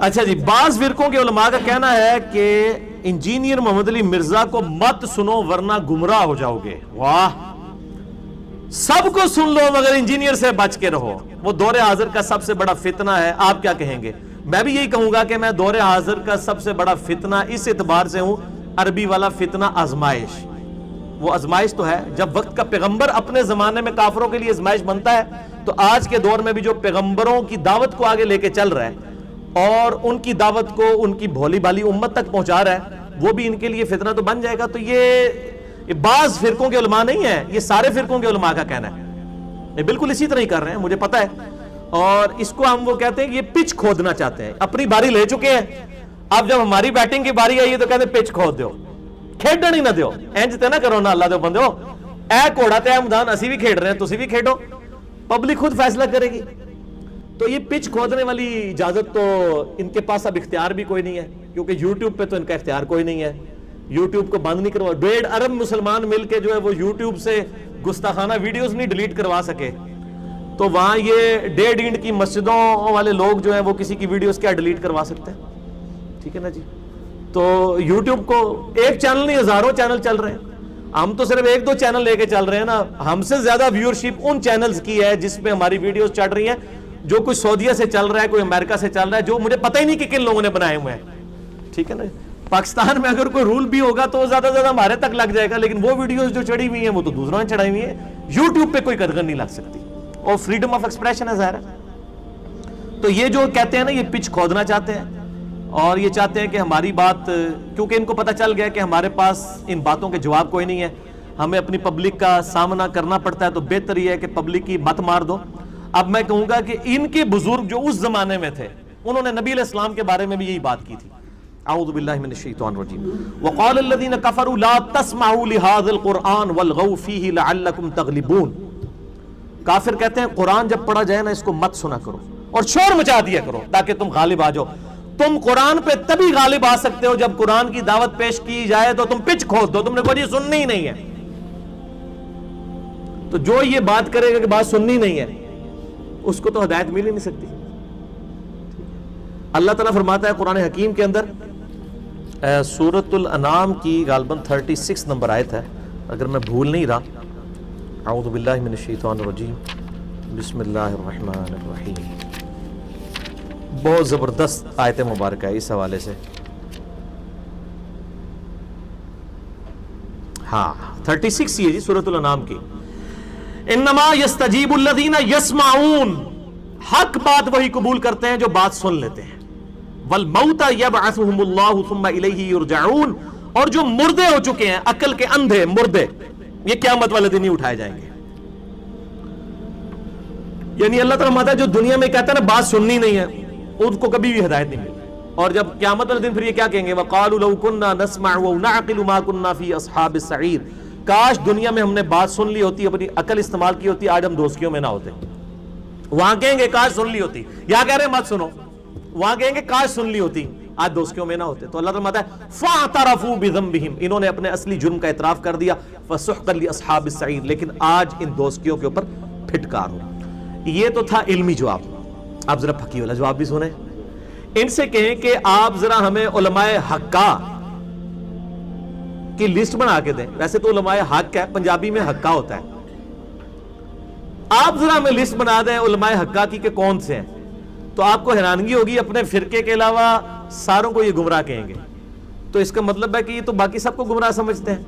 اچھا جی، بعض فرقوں کے علماء کا کہنا ہے کہ انجینئر محمد علی مرزا کو مت سنو ورنہ گمراہ ہو جاؤ گے. واہ، سب کو سن لو مگر انجینئر سے بچ کے رہو، وہ دور حاضر کا سب سے بڑا فتنہ ہے. آپ کیا کہیں گے؟ میں بھی یہی کہوں گا کہ میں دور حاضر کا سب سے بڑا فتنہ اس اعتبار سے ہوں، عربی والا فتنہ آزمائش. وہ آزمائش تو ہے، جب وقت کا پیغمبر اپنے زمانے میں کافروں کے لیے آزمائش بنتا ہے، تو آج کے دور میں بھی جو پیغمبروں کی دعوت کو آگے لے کے چل رہا ہے اور ان کی دعوت کو ان کی بھولی بھالی امت تک پہنچا رہا ہے، وہ بھی ان کے لیے فتنہ تو بن جائے گا. تو یہ بعض فرقوں کے علماء نہیں ہیں، یہ سارے فرقوں کے علماء کا کہنا ہے. یہ بالکل اسی طرح ہی کر رہے ہیں، مجھے پتا ہے. اور اس کو ہم وہ کہتے ہیں کہ یہ پچ کھودنا چاہتے ہیں. اپنی باری لے چکے ہیں، اب جب ہماری بیٹنگ کی باری آئی ہے تو کہتے ہیں پچ کھود دیو، کھیڈن ہی نہ دیو. انج تے نہ کرو نا اللہ دے بندے ہو، اے گھوڑا تے اے میدان اسی بھی کھیڈ رہے ہیں، تسی بھی کھیڈو، پبلک خود فیصلہ کرے گی. تو یہ پچ کھودنے والی اجازت تو ان کے پاس اب اختیار بھی کوئی نہیں ہے، کیونکہ یوٹیوب پہ تو ان کا اختیار کوئی نہیں ہے. یوٹیوب کو بند نہیں کروا، 1.5 ارب مسلمان مل کے جو ہے وہ یوٹیوب سے گستاخانہ ویڈیوز نہیں ڈیلیٹ کروا سکے. تو وہاں یہ 1.5 اینٹ کی مسجدوں والے لوگ جو ہیں وہ کسی کی ویڈیوز کیا ڈیلیٹ کروا سکتے ہیں؟ ٹھیک ہے نا جی. تو یوٹیوب کو ایک چینل نہیں، ہزاروں چینل چل رہے ہیں. ہم تو صرف 1-2 چینل لے کے چل رہے ہیں نا. ہم سے زیادہ ویورشپ ان چینلز کی ہے جس پہ ہماری ویڈیوز چڑھ رہی ہیں، جو کوئی سعودیہ سے چل رہا ہے، کوئی امریکہ سے چل رہا ہے، جو مجھے پتہ ہی نہیں کہ کن لوگوں نے بنائے ہوئے ہیں. ٹھیک ہے نا. پاکستان میں اگر کوئی رول بھی ہوگا تو زیادہ زیادہ ہمارے تک لگ جائے گا، لیکن وہ ویڈیوز جو چڑھی ہوئی ہیں وہ تو دوسروں نے چڑھائی ہوئی ہیں. یوٹیوب پہ کوئی قدغن نہیں لگ سکتی، اور فریڈم آف ایکسپریشن ہے ظاہر ہے. تو یہ جو کہتے ہیں نا، یہ پچ کھودنا چاہتے ہیں، اور یہ چاہتے ہیں کہ ہماری بات، کیونکہ ان کو پتہ چل گیا کہ ہمارے پاس ان باتوں کے جواب کوئی نہیں ہے، ہمیں اپنی پبلک کا سامنا کرنا پڑتا ہے، تو بہتر یہ ہے کہ پبلک کی مت مار دو. اب میں کہوں گا کہ ان کے بزرگ جو اس زمانے میں تھے، انہوں نے نبی علیہ السلام کے بارے میں بھی یہی بات کی تھی. اعوذ باللہ من الشیطان الرجیم. وقال الذین کفروا لا تسمعوا لهذا القرآن والغوا فیہ لعلکم تغلبون. کافر کہتے ہیں قرآن جب پڑھا جائے نا اس کو مت سنا کرو اور شور مچا دیا کرو تاکہ تم غالب آ جاؤ. تم قرآن پہ تبھی غالب آ سکتے ہو جب قرآن کی دعوت پیش کی جائے تو تم پچ کھود دو. تم نے کوئی سننی ہی نہیں ہے، تو جو یہ بات کرے گا کہ بات سننی نہیں ہے اس کو تو ہدایت مل ہی نہیں سکتی. اللہ تعالیٰ فرماتا ہے قرآن حکیم کے اندر، سورۃ الانعام کی غالباً 36 نمبر آیت ہے اگر میں بھول نہیں رہا. اعوذ باللہ من الشیطان الرجیم، بسم اللہ الرحمن الرحیم. بہت زبردست آیت مبارکہ ہے اس حوالے سے. ہاں 36 یہ جی سورۃ الانعام کی. انما یستجیب الذین یسمعون، حق بات وہی قبول کرتے ہیں جو بات سن لیتے ہیں. والموتى یبعثهم اللہ ثم الیہ یرجعون، اور جو مردے ہو چکے ہیں، عقل کے اندھے مردے، یہ قیامت والے دن ہی اٹھائے جائیں گے. یعنی اللہ تعالیٰ ماتا جو دنیا میں کہتا ہے نا بات سننی نہیں ہے، ان کو کبھی بھی ہدایت نہیں ملتی. اور جب قیامت والے دن پھر یہ کیا کہیں گے؟ وَقَالُوا لَوْ كُنَّا نَسْمَعُ وَنَعْقِلُ مَا كُنَّا فِي أَصْحَابِ السَّعِيرِ. کاش دنیا میں ہم نے بات سن لی ہوتی، اپنی عقل استعمال کی ہوتی، آج ہم دوستیوں میں نہ ہوتے. وہاں کہیں گے کاش سن لی ہوتی، یا کہہ رہے ہیں مت سنو، وہاں کہیں گے کاش سن لی ہوتی، آج دوستیوں میں نہ ہوتے. تو اللہ تعالیٰ ہے فَاعْتَرَفُوا بِذَنبِهِمْ، انہوں نے اپنے اصلی جرم کا اعتراف کر دیا. فَسُحْقًا لِأَصْحَابِ السَّعِيرِ، لیکن آج ان دوستیوں کے اوپر پھٹکار ہو. یہ تو تھا علمی جواب. آپ ذرا پھکی والا جواب بھی سنیں. ان سے کہیں کہ آپ ذرا ہمیں علماء حقہ کی لسٹ بنا کے دیں. ویسے تو علماء حق ہے، پنجابی میں حقہ ہوتا ہے. آپ ذرا ہمیں لسٹ بنا دیں علماء حقہ کی کہ کون سے ہیں. تو آپ کو حیرانگی ہوگی، اپنے فرقے کے علاوہ ساروں کو یہ گمراہ کہیں گے. تو اس کا مطلب ہے کہ یہ تو باقی سب کو گمراہ سمجھتے ہیں،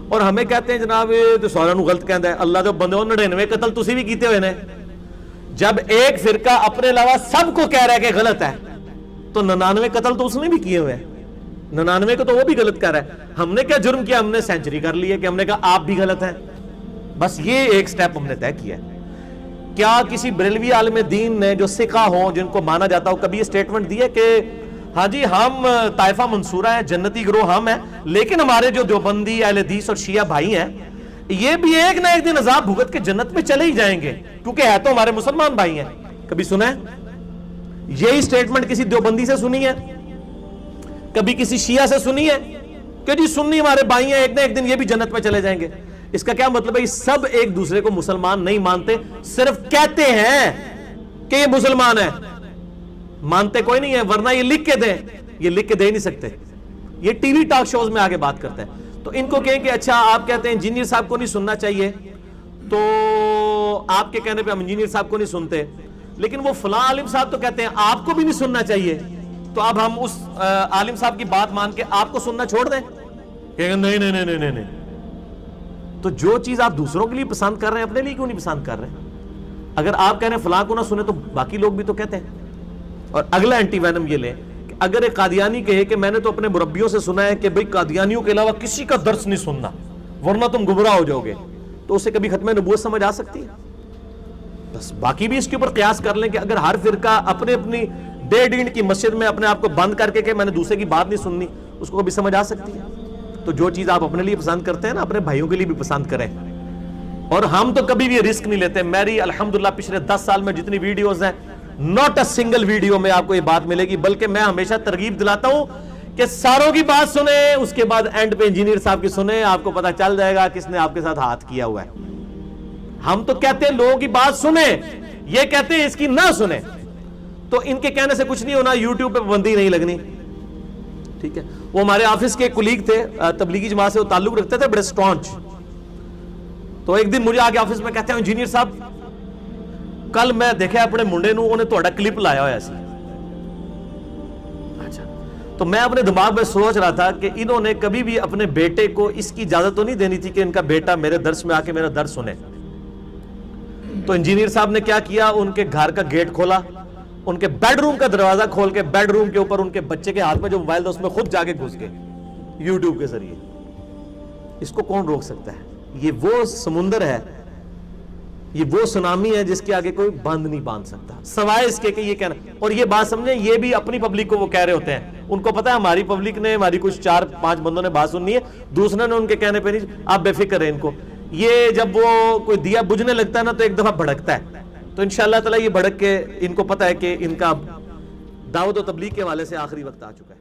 اور ہمیں کہتے ہیں جناب یہ تو ساروں غلط کہندا ہے. اللہ دے بندے 99 قتل تسی بھی کیتے ہوئے نے. جب ایک فرقہ اپنے علاوہ سب کو کہہ رہا ہے کہ غلط ہے، تو 99 قتل تو اس نے بھی کیے ہوئے ہیں. 99 کو تو وہ بھی غلط کر رہا ہے. ہم نے کیا جرم کیا؟ ہم نے سینچری کر لی ہے کہ ہم نے کہا آپ بھی غلط ہیں. بس یہ ایک سٹیپ ہم نے طے کیا ہے. کیا کسی بریلوی عالم دین نے جو سکھا ہوں، جن کو مانا جاتا ہو، کبھی یہ سٹیٹمنٹ دی ہے کہ ہاں جی ہم طائفہ منصورہ ہیں، جنتی گروہ ہم ہیں، لیکن ہمارے جو دیوبندی اہل حدیث اور شیعہ بھائی ہیں یہ بھی ایک نہ ایک دن عذاب بھگت کے جنت میں چلے ہی جائیں گے کیونکہ ہے تو ہمارے مسلمان بھائی ہیں؟ کبھی سنا ہے یہی سٹیٹمنٹ؟ کسی دیوبندی سے سنی ہے؟ کبھی کسی شیعہ سے سنی ہے کہ جی سنی ہمارے بھائی ہیں، ایک نہ ایک دن یہ بھی جنت میں چلے جائیں گے؟ اس کا کیا مطلب ہے؟ یہ سب ایک دوسرے کو مسلمان نہیں مانتے، صرف کہتے ہیں کہ یہ مسلمان ہے. مانتے کوئی نہیں ہے, ورنہ یہ لکھ کے دیں, یہ لکھ کے دے نہیں سکتے. یہ ٹی وی ٹاک شوز میں آگے بات کرتے ہیں. تو ان کو کہیں کہ اچھا آپ کہتے ہیں انجینئر صاحب کو نہیں سننا چاہیے, تو آپ کے کہنے پہ ہم انجینئر صاحب کو نہیں سنتے, لیکن وہ فلاں عالم صاحب تو کہتے ہیں آپ کو بھی نہیں سننا چاہیے, تو اب ہم اس عالم صاحب کی بات مان کے آپ کو سننا چھوڑ دیں؟ کہیں نہیں نہیں نہیں نہیں نہیں. تو جو چیز آپ دوسروں کے لیے پسند کر رہے ہیں اپنے لیے کیوں نہیں پسند کر رہے ہیں؟ اگر آپ کہہ رہے ہیں فلاں کو نہ سنیں تو باقی لوگ بھی تو کہتے ہیں. اور اگلا اینٹی وینم یہ لیں کہ اگر ایک قادیانی کہے کہ میں نے تو اپنے مربیوں سے سنا ہے کہ بھئی قادیانیوں کے علاوہ کسی کا درس نہیں سننا ورنہ تم گمراہ ہو جاؤ گے, تو اسے کبھی ختم نبوت سمجھ آ سکتی ہے؟ بس باقی بھی اس کے اوپر قیاس کر لیں کہ اگر ہر فرقہ اپنے اپنی ڈیڑھ اینٹ کی مسجد میں اپنے آپ کو بند کر کے کہ میں نے دوسرے کی بات نہیں سننی, اس کو کبھی سمجھ آ سکتی ہے؟ تو جو چیز آپ اپنے لیے پسند کرتے ہیں نا, اپنے بھائیوں کے لیے بھی پسند کریں. اور ہم تو کبھی بھی رسک نہیں لیتے. میری الحمدللہ پچھلے 10 سال میں جتنی ویڈیوز ہیں, ناٹ اے سنگل ویڈیو میں آپ کو یہ بات ملے گی, بلکہ میں ہمیشہ ترغیب دلاتا ہوں کہ ساروں کی بات سنیں, اس کے بعد اینڈ پہ انجینئر صاحب کی سنیں, آپ کو پتا چل جائے گا کس نے آپ کے ساتھ ہاتھ کیا ہوا ہے. ہم تو کہتے ہیں لوگوں کی بات سنیں, یہ کہتے ہیں اس کی نہ سنیں. تو ان کے کہنے سے کچھ نہیں ہونا, یوٹیوب پہ پابندی نہیں لگنی. ٹھیک ہے, وہ ہمارے آفس کے کولیگ تھے, تبلیغی جماعت سے وہ تعلق رکھتے تھے, بڑے سٹانچ. تو ایک دن مجھے آگے آفس میں کہتے ہیں انجینئر صاحب کل میں دیکھا اپنے منڈے نو انہیں تھوڑا کلپ لایا ہوا سی. اچھا, تو میں اپنے دماغ میں سوچ رہا تھا کہ انہوں نے کبھی بھی اپنے بیٹے کو اس کی اجازت تو نہیں دینی تھی کہ ان کا بیٹا میرے درس میں آ کے میرا درس سنے. تو انجینئر صاحب نے کیا کیا, ان کے گھر کا گیٹ کھولا, ان کے بیڈ روم کا دروازہ کھول کے بیڈ روم کے اوپر ان کے بچے کے ہاتھ میں جو موبائل تھا اس میں خود جا کے گھس گئے یوٹیوب کے ذریعے. اس کو کون روک سکتا ہے؟ یہ وہ سمندر ہے, یہ وہ سونامی ہے جس کے آگے کوئی بند نہیں باندھ سکتا, سوائے اس کے کہ یہ کہنا. اور یہ بات سمجھیں, یہ بھی اپنی پبلک کو وہ کہہ رہے ہوتے ہیں, ان کو پتا ہے ہماری پبلک نے, ہماری کچھ 4-5 بندوں نے بات سننی ہے, دوسرے نے ان کے کہنے پہ نہیں. آپ بے فکر ہیں ان کو, یہ جب وہ کوئی دیا بجھنے لگتا ہے نا تو ایک دفعہ بھڑکتا ہے, تو انشاءاللہ تعالی یہ بھڑک کے ان کو پتا ہے کہ ان کا دعوت و تبلیغ کے حوالے سے آخری وقت آ چکا ہے.